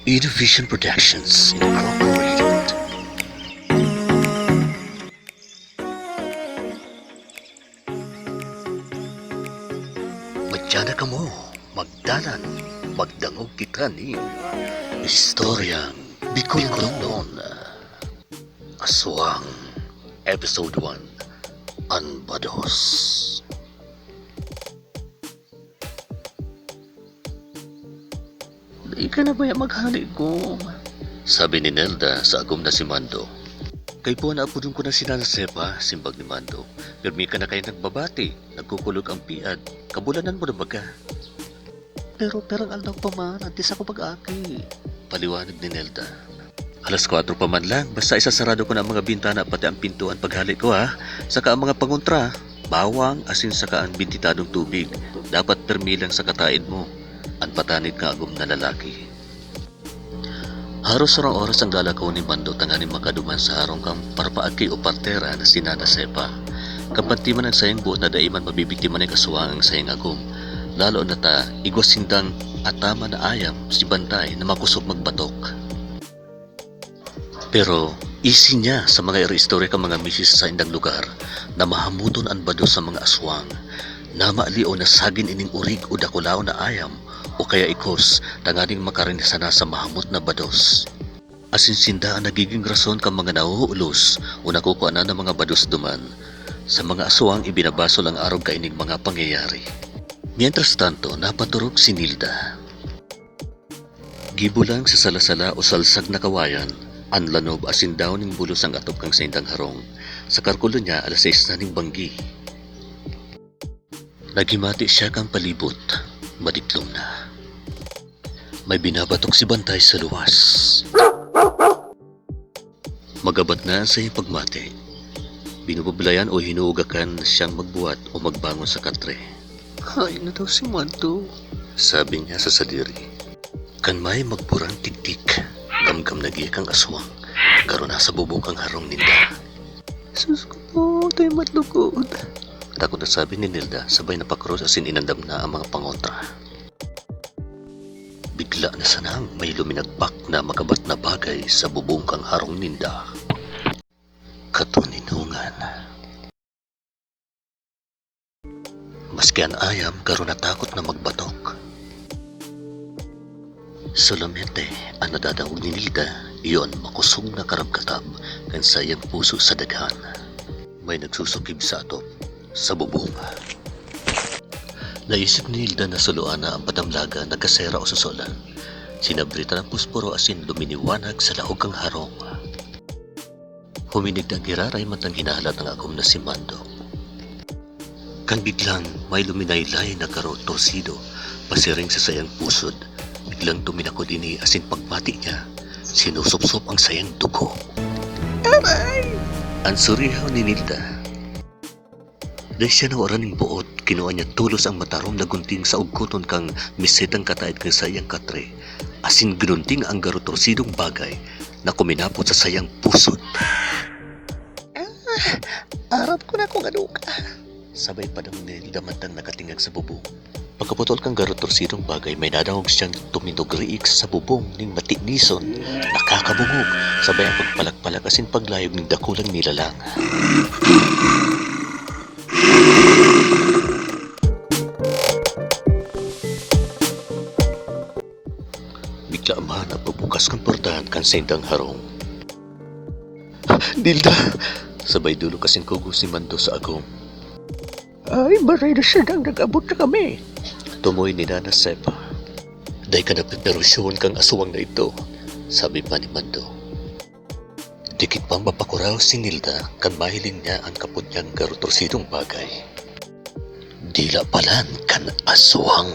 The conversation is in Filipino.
Innovation Productions Incorporated. Madyana ka mo, magdalan, magdangog kita ni Istoryang Bicolon. Aswang, Episode 1, Anbados. Di ka na ba maghali ko? Sabi ni Nelda sa agom na si Mando. Kay po na apudong ko na si Nana Sepa, simbag ni Mando. Pirmi ka na kayo nagbabati, nagkukulog ang piad, kabulanan mo na baga. Pero perang aldaw pa man, antis ako pag-aki. Paliwanag ni Nelda. Alas 4 pa man lang, basta isasarado ko na ang mga bintana pati ang pintuan paghali ko ha. Saka ang mga pangontra, bawang, asin saka ang bintitadong tubig. Dapat permi lang sa kataid mo. Ang patanid nga agom na lalaki. Haros sarang oras ang lalakaw ni Mando tanganin makaduman sa harong kang parpaagi o partera na si Nana Sepa. Kapanti man ang sayang buot na daiman mabibiktima ng kasuwang ang sayang agom. Lalo na ta, igwasindang atama na ayam si Bantay na makusog magbatok. Pero isi niya sa mga iri-istorya ka mga misis sa indang lugar na mahamuton ang bado sa mga aswang na maaliw na sagin ining urig o dakulao na ayam o kaya ikos tanganing makarinisa na sa mahamot na bados. Asinsinda ang nagiging rason ka mga nauulos o nakukuha na ng mga bados duman. Sa mga aswang ibinabasol ang araw kaining mga pangyayari. Mientras tanto, napaturok si Nilda. Gibulang sa salasala o salsag na kawayan, ang lanob asin daw ning bulos ang atop kang sa indang harong. Sa karkulo niya alas 6 na ning banggi. Nagimati siya kang palibot, madiklom na. May binabatok si Bantay sa luwas. Magabat na sa iyong pagmati. Binubublayan o hinuugakan siyang magbuhat o magbangon sa katre. Hay na daw si Manto, sabi niya sa sadiri. Kan may magburang tiktik, gamgam nagiyak ang aswang, garo na sa bubong kang harong ninda. Sus ko po, tayo matlugod. Takot na sabi ni Nilda, sabay na pakros asin inandam na ang mga pangontra. Bigla na sanang may luminagbak na makabat na bagay sa bubong kang harong ninda. Katuninungan. Maski ang ayam, garo na takot na magbatok. Solamente ang nadadangog ni Nilda, iyon makusog na karamkatab kan sa iyang puso sa daghan. May nagsusukib sa atop, sa bubong. Naisip ni Nilda na suluan na ang padamlaga nagkasera o susolan. Sinabrita ng pusporo asin luminiwanag sa lahog kang harong. Huminig na giraray matang hinahalat ng agom na si Mando. Kan biglang may luminaylay na karo torsido, pasiring sa sayang pusod. Biglang tuminako din asin pagmati niya, sinusop-sop ang sayang dugo. Aray! Ang surihaw ni Nilda. Dahil siya nawaran ng buot, kinuha niya tulos ang matarom na gunting sa ugkuton kang misetang katayad kang sayang katre. Asin ginunting ang garo torsidong bagay na kuminapot sa sayang pusod. Arap ko na kung ano ka. Sabay pa ng Nilda matang nakatingag sa bubong. Pagkaputol kang garo torsidong bagay, may nadangog siyang tumindog-riik sa bubong ning matinison, nakakabungog, sabay ang pagpalak-palak asin paglayog ng dakulang nilalang. Bigla man ang pagbukas kang portahan kan sa indang harong. Nilda! Sabay dulo kasing kugos ni Mando sa agong. Ay, maray na siya nang nag-abot na kami. Tumoy ni Nana Sepa. Day ka na pagdarusyon kang aswang na ito, sabi pa ni Mando. Dikit pang mapakuraw si Nilda kan mahiling niya ang kapod niyang garutorsidong bagay. Dila palan kan aswang.